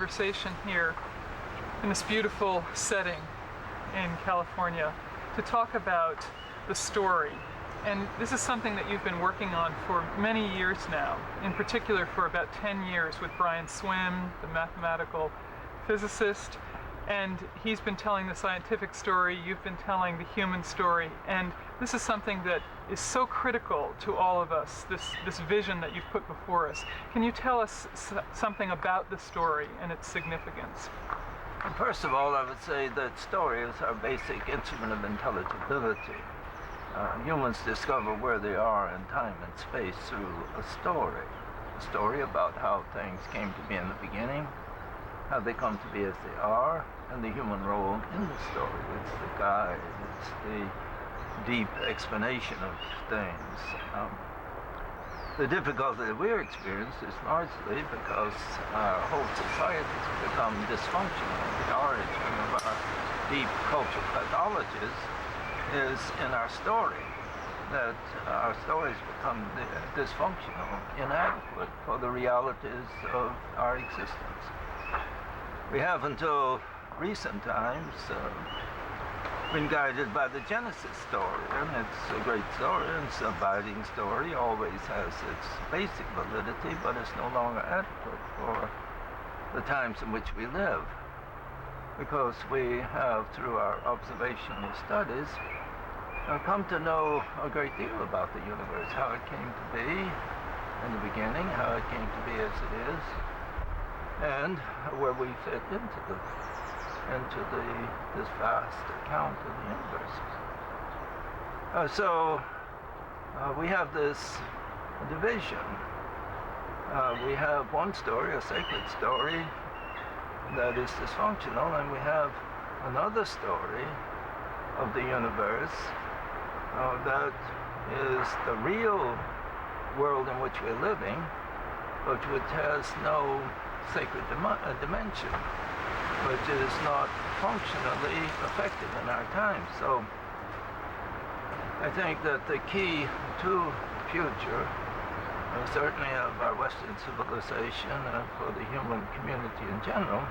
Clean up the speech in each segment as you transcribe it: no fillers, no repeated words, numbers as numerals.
conversation here in this beautiful setting in California to talk about the story. And this is something that you've been working on for many years now, in particular for about 10 years with Brian Swimme, the mathematical physicist. And he's been telling the scientific story, you've been telling the human story, and this is something that is so critical to all of us, this vision that you've put before us. Can you tell us something about the story and its significance? First of all, I would say that story is our basic instrument of intelligibility. Humans discover where they are in time and space through a story about how things came to be in the beginning, how they come to be as they are, and the human role in the story. It's the guide, it's the deep explanation of things. The difficulty that we're experiencing is largely because our whole society has become dysfunctional. The origin of our deep cultural pathologies is in our story, that our stories become dysfunctional, inadequate for the realities of our existence. We have until recent times been guided by the Genesis story, and it's a great story, and it's an abiding story, always has its basic validity, but it's no longer adequate for the times in which we live, because we have, through our observational studies, come to know a great deal about the universe, how it came to be in the beginning, how it came to be as it is, and where we fit into this vast account of the universe. So we have this division. We have one story, a sacred story, that is dysfunctional, and we have another story of the universe that is the real world in which we're living, but which has no sacred dimension, which is not functionally effective in our time. So I think that the key to the future, certainly of our Western civilization and for the human community in general,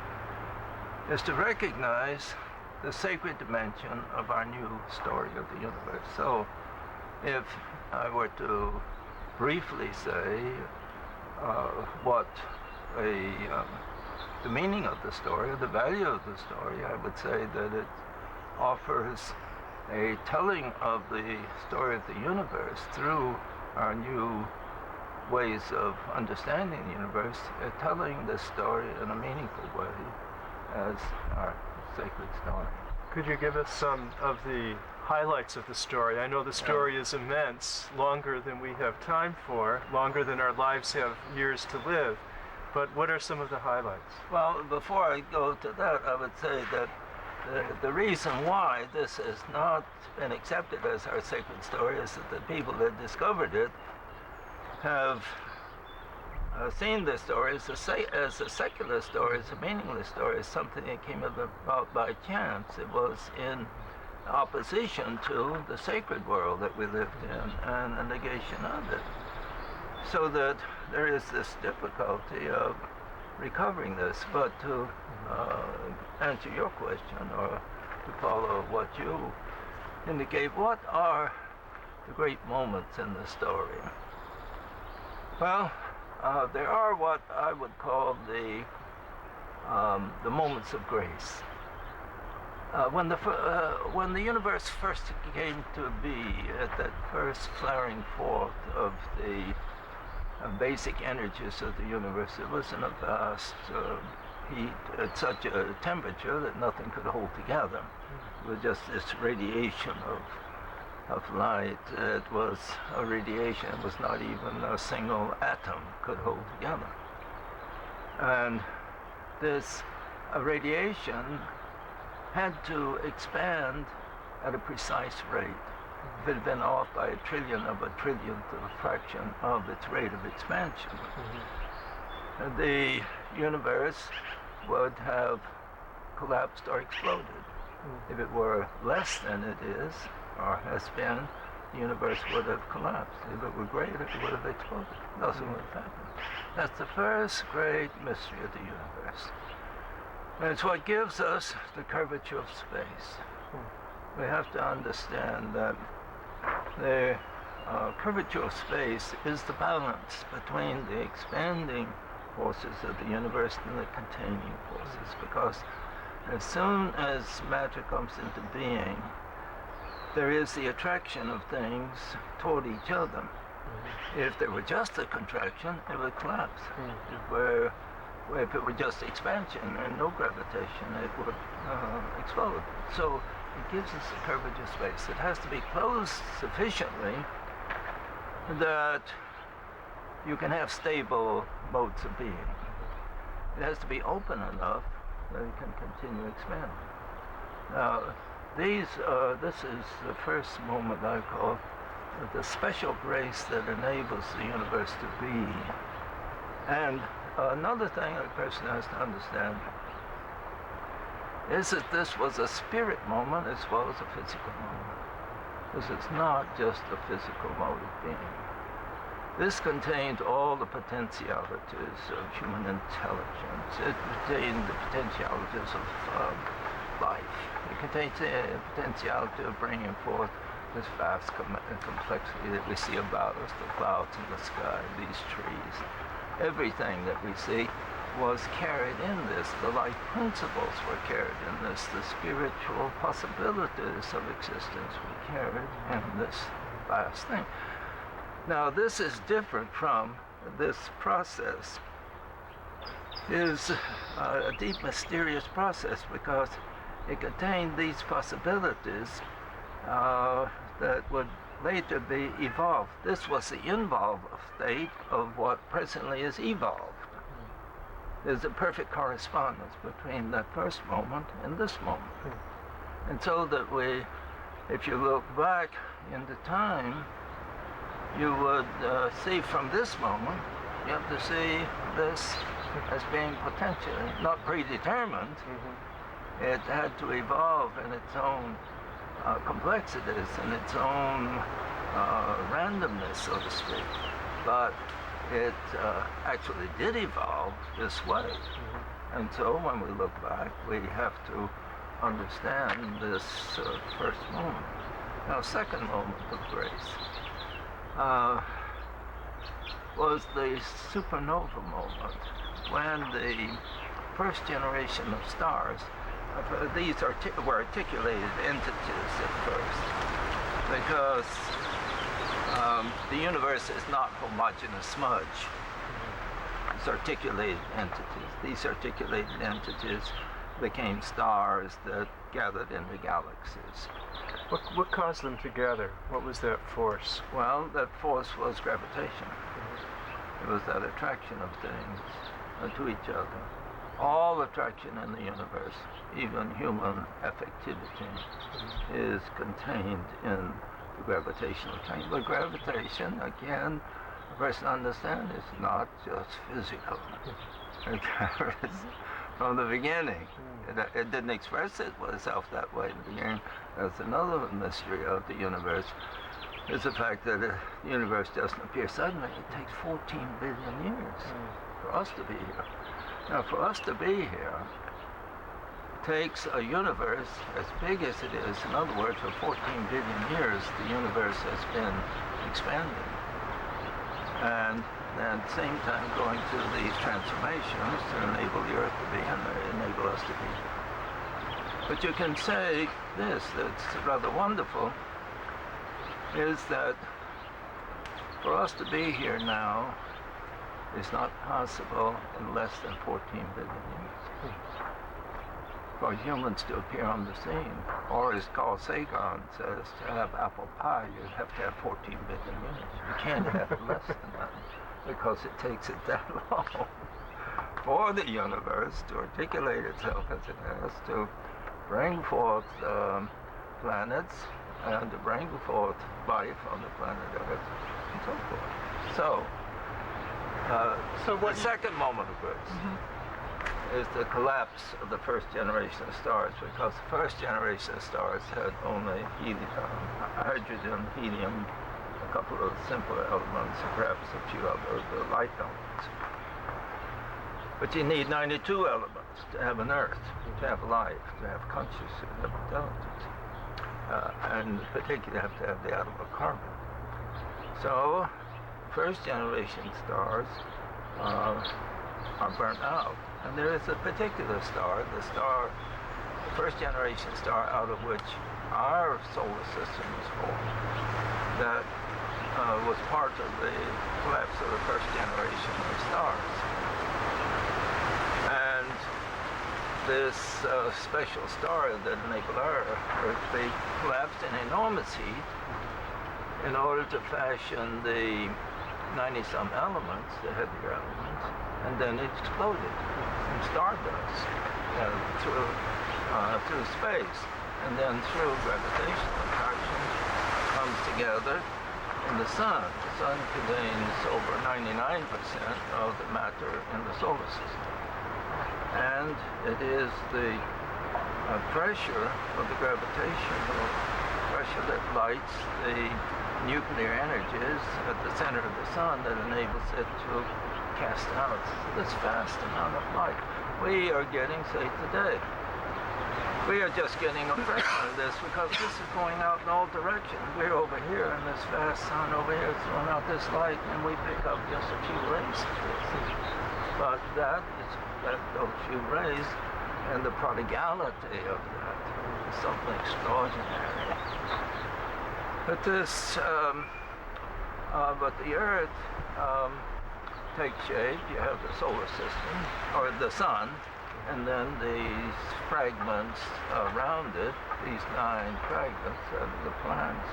is to recognize the sacred dimension of our new story of the universe. So if I were to briefly say what the meaning of the story, or the value of the story, I would say that it offers a telling of the story of the universe through our new ways of understanding the universe, telling this story in a meaningful way as our sacred story. Could you give us some of the highlights of the story? I know the story is immense, longer than we have time for, longer than our lives have years to live. But what are some of the highlights? Well, before I go to that, I would say that the reason why this has not been accepted as our sacred story is that the people that discovered it have seen this story as a secular story, as a meaningless story, as something that came about by chance. It was in opposition to the sacred world that we lived in and a negation of it. So that there is this difficulty of recovering this. But to answer your question, or to follow what you indicate, what are the great moments in the story? Well, there are what I would call the moments of grace. When the universe first came to be, at that first flaring forth of the basic energies of the universe, it was in a vast heat at such a temperature that nothing could hold together. It was just this radiation of light. It was a radiation. It was not even a single atom could hold together. And this radiation had to expand at a precise rate. If it had been off by a trillionth of a fraction of its rate of expansion, the universe would have collapsed or exploded. If it were less than it is, or has been, the universe would have collapsed. If it were greater, it would have exploded. Nothing would have happened. That's the first great mystery of the universe. And it's what gives us the curvature of space. We have to understand that the curvature of space is the balance between the expanding forces of the universe and the containing forces, because as soon as matter comes into being, there is the attraction of things toward each other. If there were just a contraction, it would collapse. If it were just expansion and no gravitation, it would explode. So it gives us a curvature of space. It has to be closed sufficiently that you can have stable modes of being. It has to be open enough that it can continue expanding. Now, this is the first moment I call the special grace that enables the universe to be. And another thing a person has to understand is that this was a spirit moment as well as a physical moment. This is not just a physical mode of being. This contained all the potentialities of human intelligence. It contained the potentialities of life. It contains the potentiality of bringing forth this vast complexity that we see about us, the clouds in the sky, these trees. Everything that we see was carried in this. The life principles were carried in this. The spiritual possibilities of existence were carried in this vast thing. Now, this is different from this process. It is a deep, mysterious process because it contained these possibilities that would later be evolved. This was the involved state of what presently is evolved. There's a perfect correspondence between that first moment and this moment. And so that if you look back into time, you would see from this moment, you have to see this as being potentially, not predetermined. It had to evolve in its own complexities and its own randomness, so to speak. But it actually did evolve this way. And so when we look back, we have to understand this first moment. Now, second moment of grace was the supernova moment, when the first generation of stars, these were articulated entities at first, because the universe is not homogeneous smudge. It's articulated entities. These articulated entities became stars that gathered into galaxies. What caused them to gather? What was that force? Well, that force was gravitation. It was that attraction of things to each other. All attraction in the universe, even human affectivity, is contained in the gravitational train. But gravitation, again, a person understands, is not just physical. It carries from the beginning. It didn't express itself that way in the beginning. That's another mystery of the universe, is the fact that the universe doesn't appear suddenly. It takes 14 billion years for us to be here. Now, for us to be here, it takes a universe as big as it is. In other words, for 14 billion years, the universe has been expanding. And at the same time going through these transformations to enable the Earth to be and enable us to be. But you can say this, that's rather wonderful, is that for us to be here now is not possible in less than 14 billion years. For humans to appear on the scene, or as Carl Sagan says, to have apple pie, you have to have 14 billion years. You can't have less than that, because it takes it that long for the universe to articulate itself as it has, to bring forth planets, and to bring forth life on the planet Earth, and so forth. So the second moment of grace is the collapse of the first generation of stars, because the first generation of stars had only hydrogen, helium, a couple of simpler elements, and perhaps a few other light elements. But you need 92 elements. to have an Earth, to have life, to have consciousness, to have intelligence. And particularly you have to have the atom of carbon. So, first generation stars are burnt out. And there is a particular star, the first generation star out of which our solar system was formed, that was part of the collapse of the first generation of stars. And this special star that enabled our Earth, they collapsed in enormous heat in order to fashion the 90-some elements, the heavier elements, and then it exploded in stardust through space, and then through gravitational attraction comes together in the sun. The sun contains over 99% of the matter in the solar system, and it is the pressure of the gravitational pressure that lights the nuclear energies at the center of the sun that enables it to cast out this vast amount of light. We are getting, say today, we are just getting a fraction of this because this is going out in all directions. We're over here and this vast sun over here is throwing out this light and we pick up just a few rays of this. But those few rays and the prodigality of that is something extraordinary. But but the Earth takes shape. You have the solar system, or the sun, and then these fragments around it, these 9 fragments of the planets.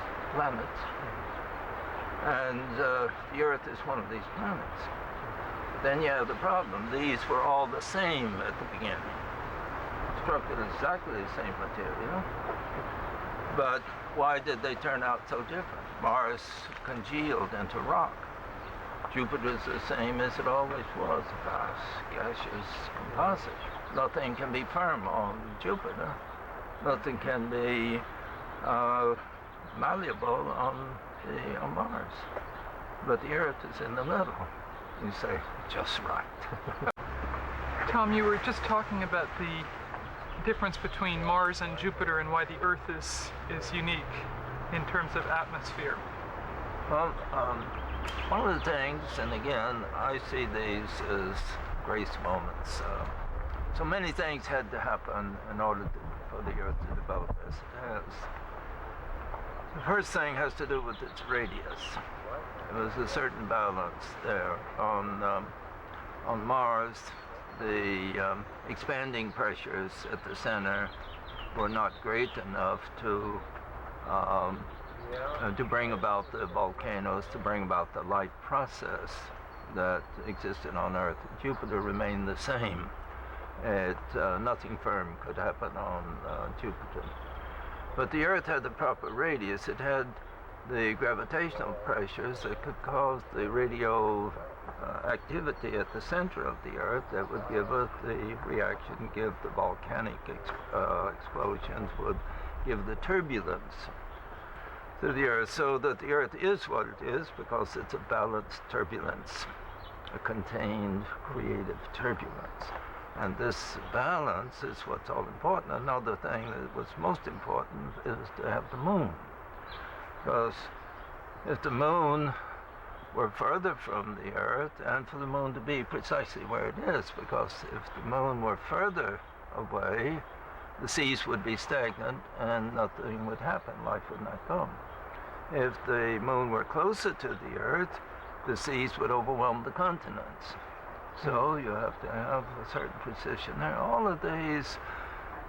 And the Earth is one of these planets. Then you have the problem. These were all the same at the beginning. Constructed exactly the same material. But why did they turn out so different? Mars congealed into rock. Jupiter is the same as it always was, a vast gaseous composite. Nothing can be firm on Jupiter. Nothing can be malleable on Mars. But the Earth is in the middle. You say, just right. Tom, you were just talking about the difference between Mars and Jupiter and why the Earth is unique in terms of atmosphere. Well, one of the things, and again, I see these as grace moments. So many things had to happen in order for the Earth to develop as it has. The first thing has to do with its radius. There was a certain balance there. On Mars, the expanding pressures at the center were not great enough to bring about the volcanoes, to bring about the life process that existed on Earth. Jupiter remained the same. Nothing firm could happen on Jupiter. But the Earth had the proper radius. It had the gravitational pressures that could cause the radio activity at the center of the Earth that would give it the reaction, give the volcanic explosions, would give the turbulence to the Earth, so that the Earth is what it is because it's a balanced turbulence, a contained creative turbulence. And this balance is what's all important. Another thing that was most important is to have the moon. Because if the moon were further from the Earth, and for the moon to be precisely where it is, because if the moon were further away, the seas would be stagnant and nothing would happen, life would not come. If the moon were closer to the Earth, the seas would overwhelm the continents. So you have to have a certain precision there. All of these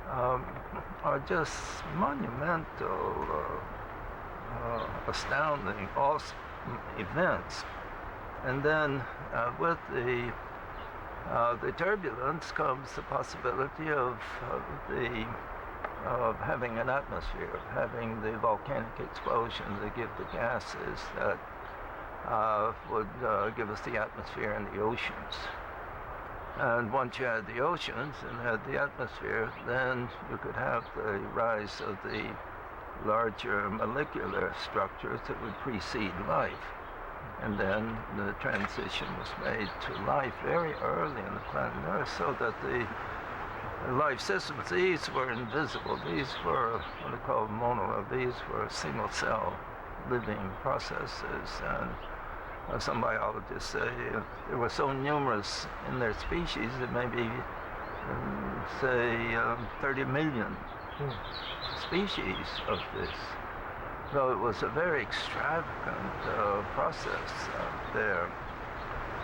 are just monumental, astounding, awesome events. And then with the turbulence comes the possibility of having an atmosphere, of having the volcanic explosion that give the gases that would give us the atmosphere and the oceans. And once you had the oceans and had the atmosphere, then you could have the rise of the larger molecular structures that would precede life. And then the transition was made to life very early in the planet Earth, so that the life systems. These were invisible. These were what they call mono. These were single cell living processes. And some biologists say they were so numerous in their species that maybe, say, 30 million species of this. So it was a very extravagant process there.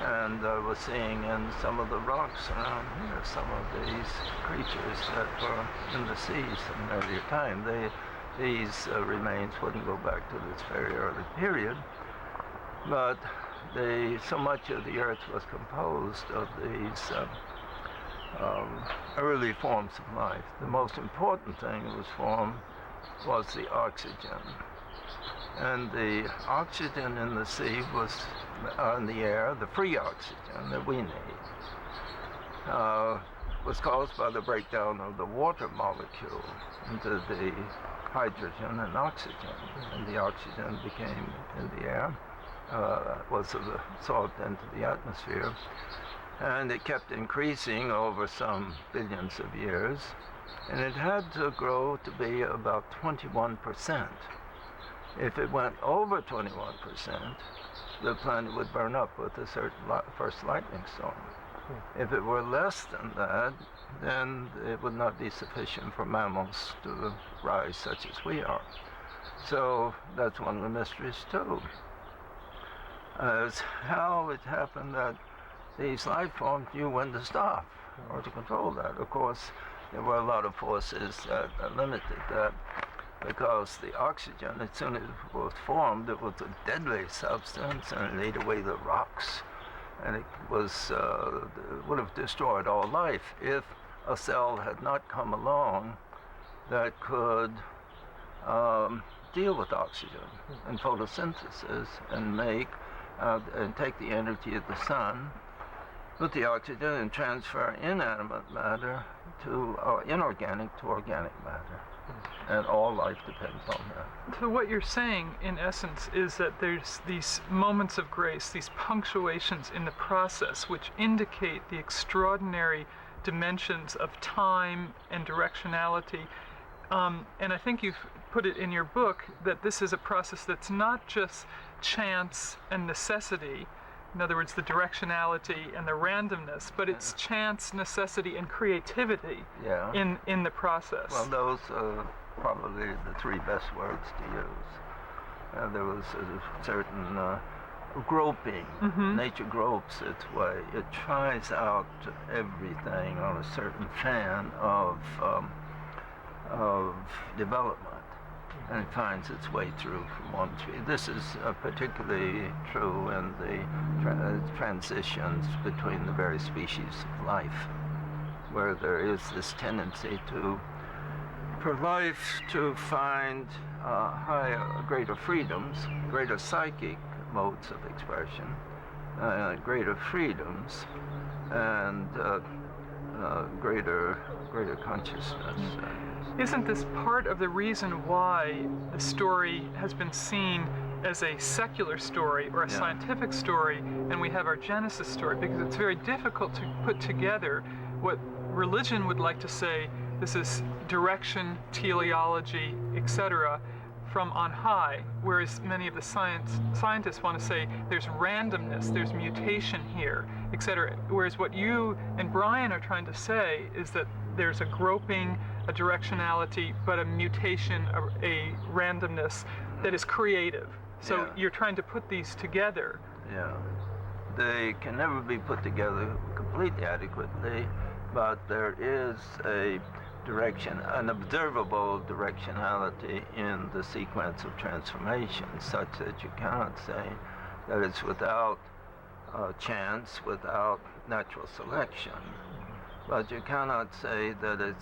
And I was seeing in some of the rocks around here, some of these creatures that were in the seas in an earlier time. These remains wouldn't go back to this very early period, but so much of the Earth was composed of these early forms of life. The most important thing that was formed was the oxygen. And the oxygen in the sea was, in the air, the free oxygen that we need, was caused by the breakdown of the water molecule into the hydrogen and oxygen. And the oxygen became in the air, was absorbed into the atmosphere. And it kept increasing over some billions of years. And it had to grow to be about 21%. If it went over 21%, the planet would burn up with a certain first lightning storm. If it were less than that, then it would not be sufficient for mammals to rise such as we are. So that's one of the mysteries too. As how it happened that these life forms knew when to stop or to control that. Of course, there were a lot of forces that limited that, because the oxygen, as soon as it was formed, it was a deadly substance and it ate away the rocks. And it was would have destroyed all life if a cell had not come along that could deal with oxygen and photosynthesis and make and take the energy of the sun with the oxygen and transfer inanimate matter to inorganic to organic matter. And all life depends on that. So what you're saying, in essence, is that there's these moments of grace, these punctuations in the process, which indicate the extraordinary dimensions of time and directionality. And I think you've put it in your book that this is a process that's not just chance and necessity, in other words, the directionality and the randomness, but it's chance, necessity, and creativity in the process. Well, those are probably the three best words to use. There was a certain groping. Nature gropes its way. It tries out everything on a certain fan of development. And it finds its way through from one tree. This is particularly true in the transitions between the various species of life, where there is this tendency for life to find greater freedoms, greater psychic modes of expression, greater freedoms, and greater consciousness. Isn't this part of the reason why the story has been seen as a secular story or a scientific story, and we have our Genesis story? Because it's very difficult to put together what religion would like to say, this is direction, teleology, etc., from on high, whereas many of the scientists want to say there's randomness, there's mutation here, etc. Whereas what you and Brian are trying to say is that there's a groping, a directionality, but a mutation, a randomness that is creative. So you're trying to put these together. Yeah. They can never be put together completely adequately, but there is a direction, an observable directionality in the sequence of transformation, such that you cannot say that it's without chance, without natural selection. But you cannot say that it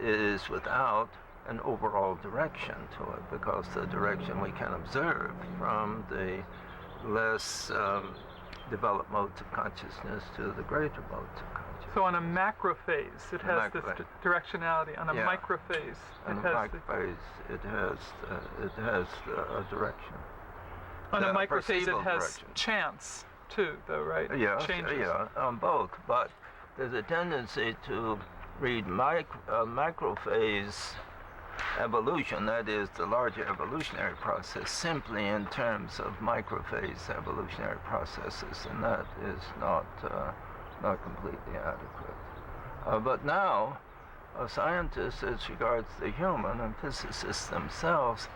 is without an overall direction to it, because the direction we can observe from the less developed modes of consciousness to the greater modes of consciousness. So on a macro phase, it has this directionality. On a micro phase, it has a direction. On a micro phase, it has chance too, though, right? Yeah, on both. But there's a tendency to read macrophase evolution, that is the larger evolutionary process, simply in terms of microphase evolutionary processes, and that is not completely adequate. But now, scientists, as regards the human, and physicists themselves,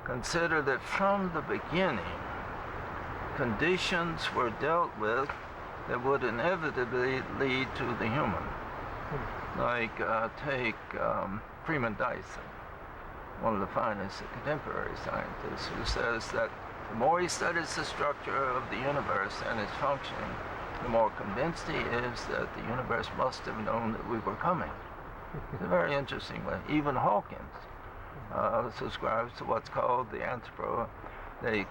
consider that from the beginning, conditions were dealt with that would inevitably lead to the human. Like, take Freeman Dyson, one of the finest contemporary scientists, who says that the more he studies the structure of the universe and its functioning, the more convinced he is that the universe must have known that we were coming. It's a very interesting way. Even Hawkins subscribes to what's called the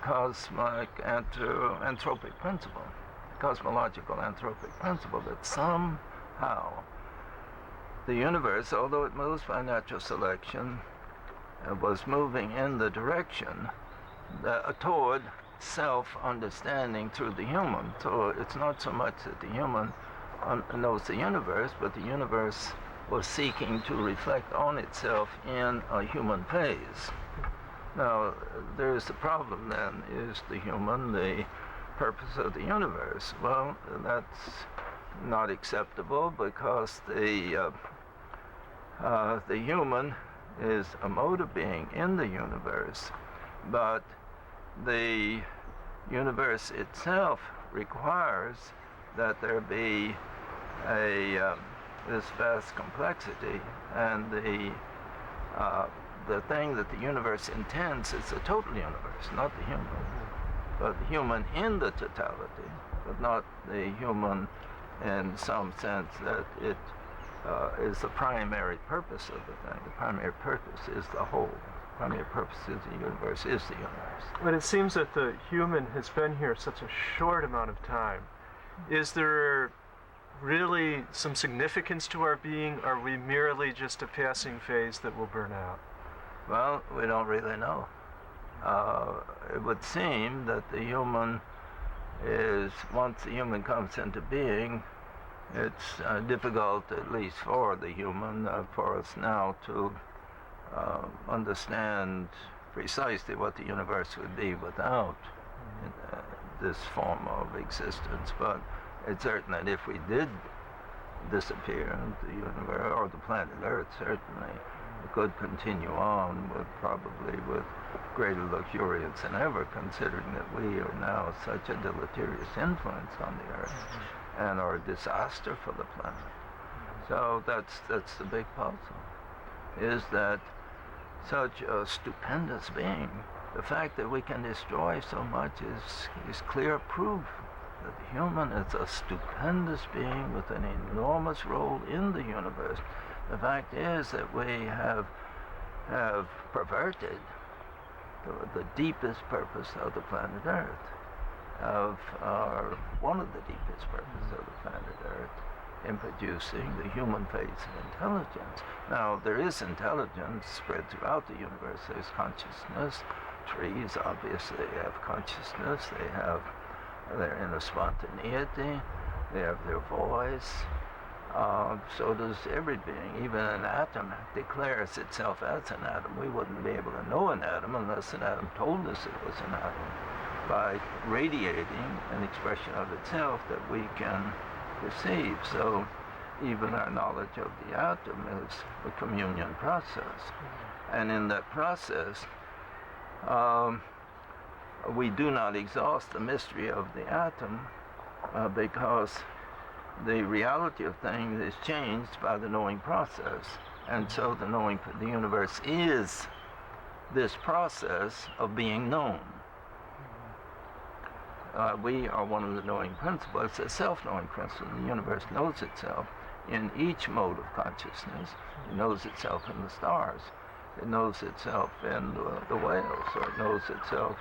cosmic anthropic principle, the cosmological anthropic principle, that somehow the universe, although it moves by natural selection, was moving in the direction toward self-understanding through the human. So it's not so much that the human knows the universe, but the universe was seeking to reflect on itself in a human phase. Now, there's the problem then. Is the human the purpose of the universe? Well, that's not acceptable, because the human is a mode of being in the universe, but the universe itself requires that there be this vast complexity, and the thing that the universe intends is the total universe, not the human, but the human in the totality, but not the human in some sense that it is the primary purpose of the thing. The primary purpose is the whole. The primary purpose of the universe is the universe. But it seems that the human has been here such a short amount of time. Is there really some significance to our being? Are we merely just a passing phase that will burn out? Well, we don't really know. It would seem that the human is, once the human comes into being, it's difficult, at least for the human, for us now to understand precisely what the universe would be without this form of existence. But it's certain that if we did disappear, the universe, or the planet Earth certainly, it could continue on probably with greater luxuriance than ever, considering that we are now such a deleterious influence on the Earth and are a disaster for the planet. So that's the big puzzle, is that such a stupendous being, the fact that we can destroy so much is clear proof that the human is a stupendous being with an enormous role in the universe. The fact is that we have perverted the deepest purpose of the planet Earth, one of the deepest purposes of the planet Earth, in producing the human phase of intelligence. Now, there is intelligence spread throughout the universe. There's consciousness. Trees obviously have consciousness. They have their inner spontaneity. They have their voice. So does every being. Even an atom declares itself as an atom. We wouldn't be able to know an atom unless an atom told us it was an atom, by radiating an expression of itself that we can perceive. So even our knowledge of the atom is a communion process. And in that process, we do not exhaust the mystery of the atom because the reality of things is changed by the knowing process. And so the universe is this process of being known. We are one of the knowing principles. It's a self-knowing principle. The universe knows itself in each mode of consciousness. It knows itself in the stars. It knows itself in the whales, or it knows itself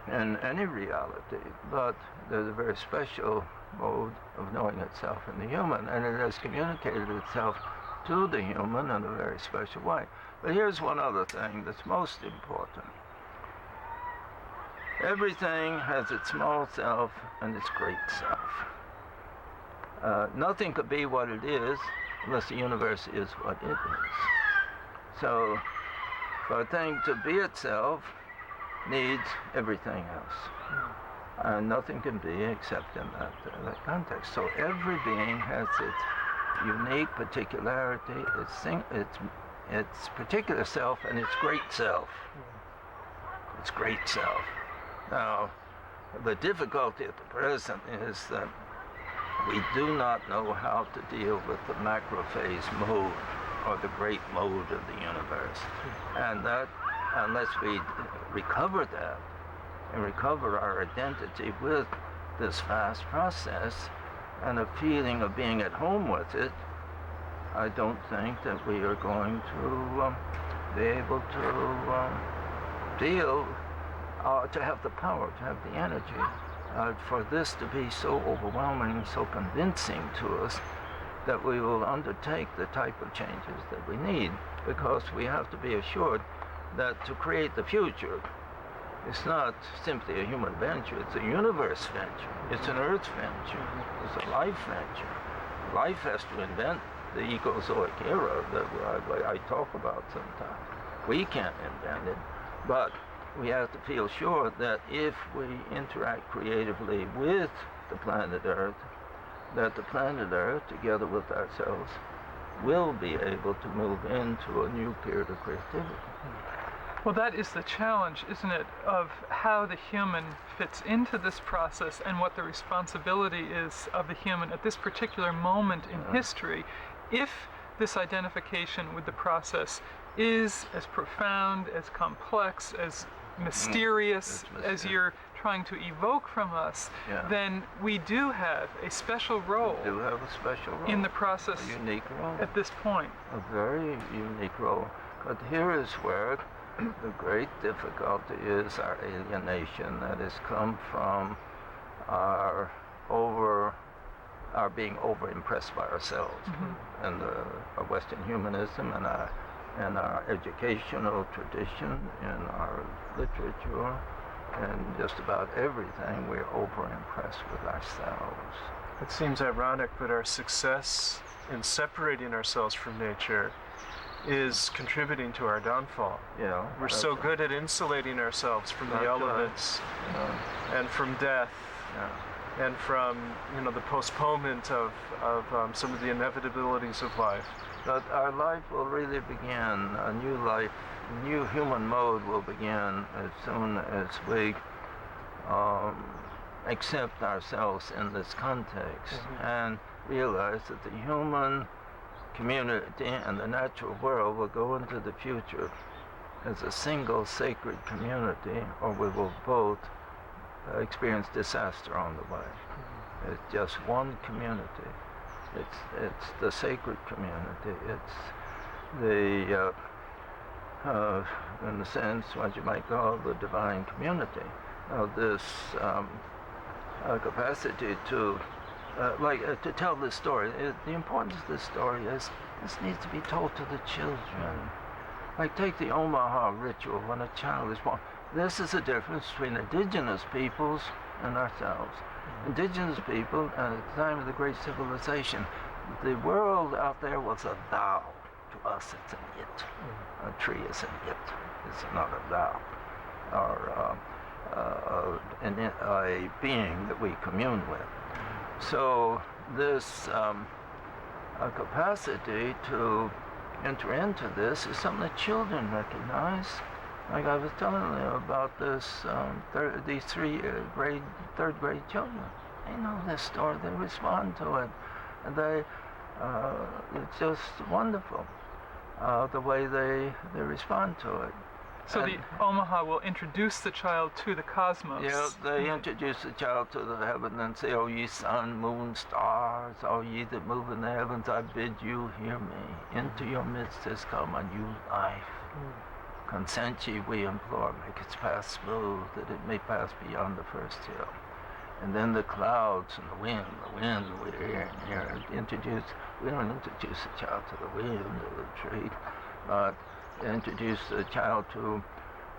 in any reality. But there's a very special mode of knowing itself in the human, and it has communicated itself to the human in a very special way. But here's one other thing that's most important. Everything has its small self and its great self. Nothing could be what it is unless the universe is what it is. So, for a thing to be itself needs everything else. And nothing can be except in that context. So every being has its unique particularity, its particular self, and its great self. Its great self. Now, the difficulty at the present is that we do not know how to deal with the macrophase mode, or the great mode of the universe. And that, unless we recover that, and recover our identity with this vast process, and a feeling of being at home with it, I don't think that we are going to be able to deal, to have the power, to have the energy, for this to be so overwhelming, so convincing to us, that we will undertake the type of changes that we need, because we have to be assured that to create the future, it's not simply a human venture, it's a universe venture, it's an earth venture, it's a life venture. Life has to invent the ecozoic era that I talk about sometimes. We can't invent it, but we have to feel sure that if we interact creatively with the planet Earth, that the planet Earth, together with ourselves, will be able to move into a new period of creativity. Well, that is the challenge, isn't it, of how the human fits into this process and what the responsibility is of the human at this particular moment in history, if this identification with the process is as profound, as complex, as mysterious as you're trying to evoke from us, then we do have a special role. We do have a special role in the process, a unique role at this point. A very unique role. But here is where the great difficulty is our alienation that has come from our being over-impressed by ourselves, and our Western humanism, and our educational tradition, and our literature, and just about everything. We're over-impressed with ourselves. It seems ironic, but our success in separating ourselves from nature is contributing to our downfall. Yeah, we're so good at insulating ourselves from the elements, and from death, and from the postponement of some of the inevitabilities of life. But our life will really begin, a new life, new human mode will begin as soon as we accept ourselves in this context and realize that the human community and the natural world will go into the future as a single sacred community, or we will both experience disaster on the way. It's just one community. It's the sacred community. It's the, in a sense, what you might call the divine community. This capacity to to tell this story. The importance of this story is this needs to be told to the children. Like, take the Omaha ritual when a child is born. This is the difference between indigenous peoples and ourselves. Indigenous people, at the time of the great civilization, the world out there was a thou. To us, it's an it. A tree is an it. It's not a thou. Or a being that we commune with. So this capacity to enter into this is something that children recognize. Like I was telling you about this, these third grade children. They know this story. They respond to it, and it's just wonderful the way they respond to it. So the Omaha will introduce the child to the cosmos. Yeah, they introduce the child to the heaven and say, "O ye sun, moon, stars, all ye that move in the heavens, I bid you hear me. Into your midst has come a new life. Consent ye, we implore, make its path smooth, that it may pass beyond the first hill." And then the clouds and the wind we're here and here. We don't introduce the child to the wind or the tree, but introduce the child to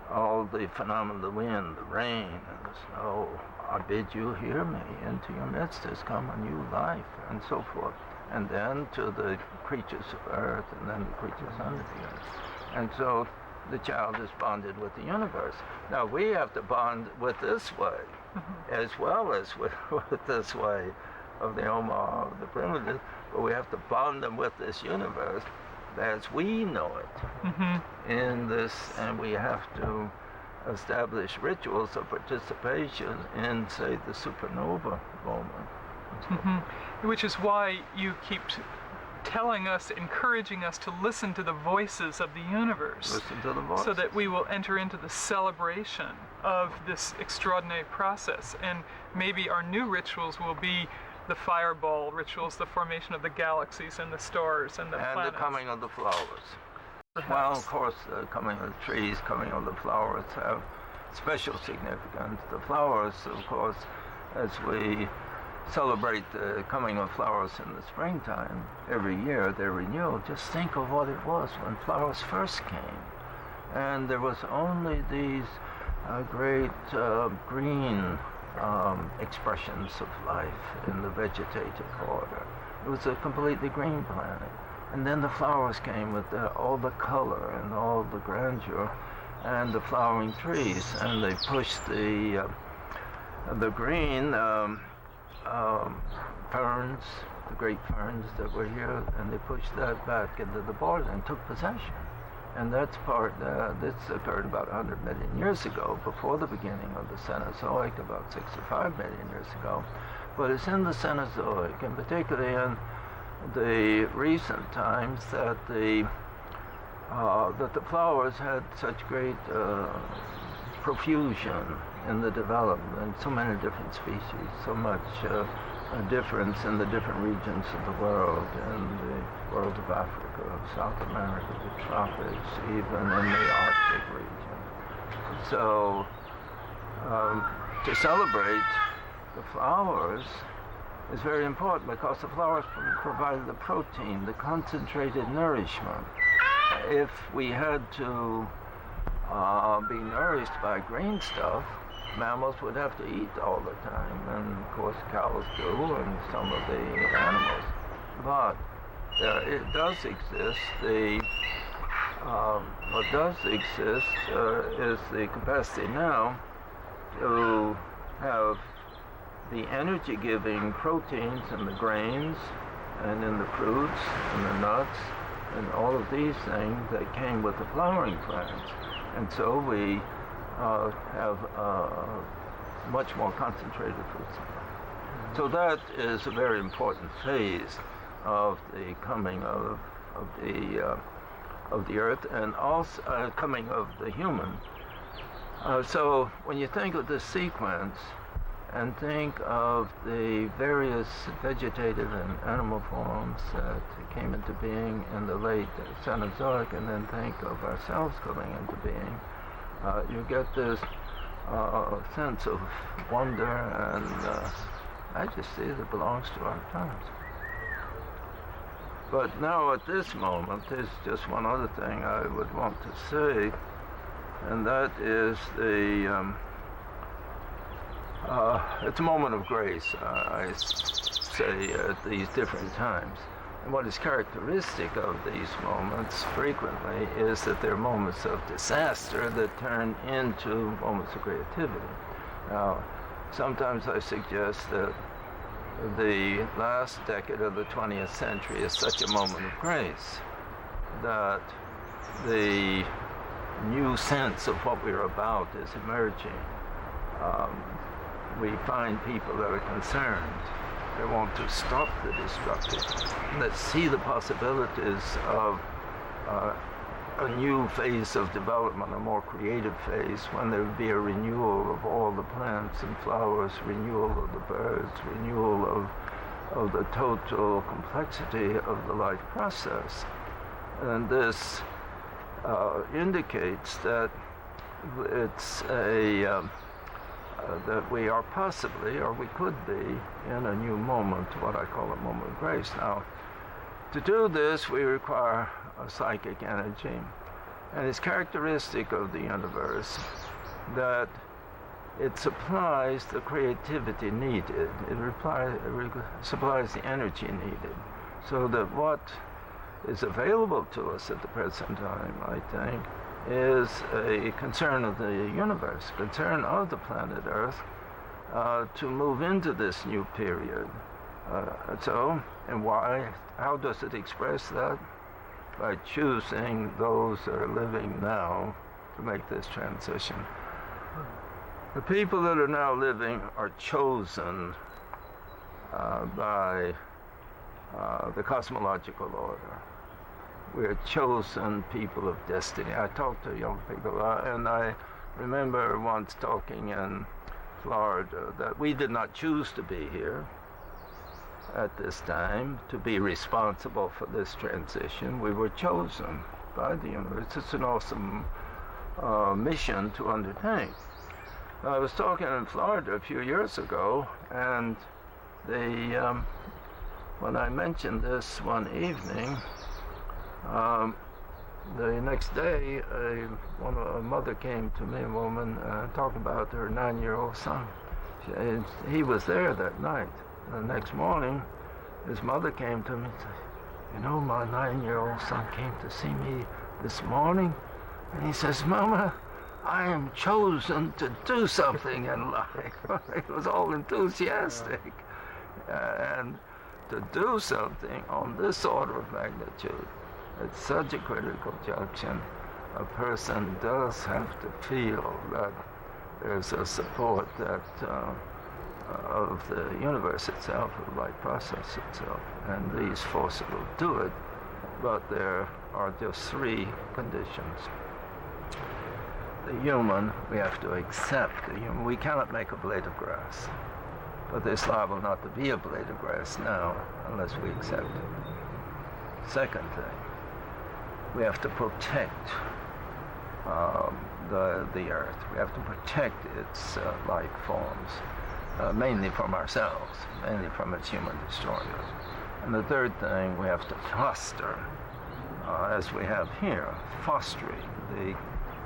all the phenomena of the wind, the rain, and the snow. I bid you hear me. Into your midst has come a new life, and so forth. and then to the creatures of Earth, and then the creatures under the Earth. And so the child is bonded with the universe. Now we have to bond with this way, as well as with this way of the Omar, of the primitive, but we have to bond them with this universe as we know it in this, and we have to establish rituals of participation in, say, the supernova moment. Which is why you keep telling us, encouraging us to listen to the voices of the universe. Listen to the voices. So that we will enter into the celebration of this extraordinary process. And maybe our new rituals will be the fireball rituals, the formation of the galaxies and the stars and the planets. And the coming of the flowers. Perhaps. Well, of course, the coming of the trees, coming of the flowers have special significance. The flowers, of course, as we celebrate the coming of flowers in the springtime, every year they're renewed. Just think of what it was when flowers first came. And there was only these great green expressions of life in the vegetative order. It was a completely green planet. And then the flowers came with all the color and all the grandeur and the flowering trees, and they pushed the green ferns, the great ferns that were here, and they pushed that back into the border and took possession. And that's this occurred about 100 million years ago, before the beginning of the Cenozoic, about 65 million years ago. But it's in the Cenozoic, and particularly in the recent times, that the flowers had such great profusion in the development, so many different species, so much difference in the different regions of the world, in the world of Africa, South America, the tropics, even in the Arctic region. So to celebrate the flowers is very important, because the flowers provide the protein, the concentrated nourishment. If we had to be nourished by green stuff, mammals would have to eat all the time, and of course cows do, and some of the animals. But it does exist. What does exist is the capacity now to have the energy-giving proteins in the grains and in the fruits and the nuts and all of these things that came with the flowering plants. And so we have much more concentrated food supply. So that is a very important phase of the coming of the earth, and also coming of the human. So when you think of this sequence, and think of the various vegetative and animal forms that came into being in the late Cenozoic, and then think of ourselves coming into being, you get this sense of wonder and majesty that belongs to our times. But now at this moment, there's just one other thing I would want to say, and that is it's a moment of grace, I say, at these different times. And what is characteristic of these moments frequently is that they're moments of disaster that turn into moments of creativity. Now, sometimes I suggest that the last decade of the 20th century is such a moment of grace that the new sense of what we're about is emerging. We find people that are concerned. They want to stop the destructive, that see the possibilities of a new phase of development, a more creative phase, when there would be a renewal of all the plants and flowers, renewal of the birds, renewal of the total complexity of the life process. And this indicates that it's that we are possibly, or we could be, in a new moment, what I call a moment of grace. Now, to do this, we require a psychic energy, and it's characteristic of the universe that it supplies the creativity needed. It supplies the energy needed. So that what is available to us at the present time, I think, is a concern of the universe, concern of the planet Earth, to move into this new period. And why? How does it express that? By choosing those that are living now to make this transition. The people that are now living are chosen by the cosmological order. We're chosen people of destiny. I talk to young people, and I remember once talking in Florida that we did not choose to be here at this time, to be responsible for this transition. We were chosen by the universe. It's an awesome mission to undertake. I was talking in Florida a few years ago, and they, when I mentioned this one evening, the next day, a mother came to me, a woman, talking about her 9-year-old son. He was there that night. The next morning, his mother came to me and said, "You know, my 9-year-old son came to see me this morning, and he says, 'Mama, I am chosen to do something in life.'" He was all enthusiastic. And to do something on this order of magnitude, at such a critical junction, a person does have to feel that there's a support that of the universe itself, of the life process itself, and these forces will do it. But there are just 3 conditions. The human, we have to accept the human. We cannot make a blade of grass, but there's liable not to be a blade of grass now unless we accept it. Second thing, we have to protect the earth. We have to protect its life forms, mainly from ourselves, mainly from its human destroyers. And the third thing, we have to foster, as we have here, fostering the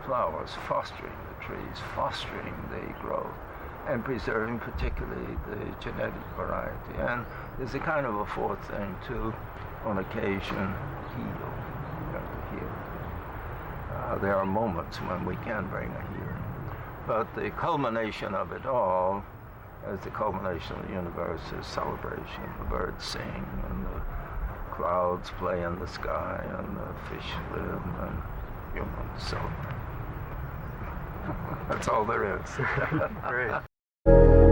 flowers, fostering the trees, fostering the growth, and preserving particularly the genetic variety. And there's a kind of a fourth thing too, on occasion, heal. We have to heal. There are moments when we can bring a healing. But the culmination of it all, as the culmination of the universe, is celebration. The birds sing, and the clouds play in the sky, and the fish live, and humans celebrate. That's all there is. Great.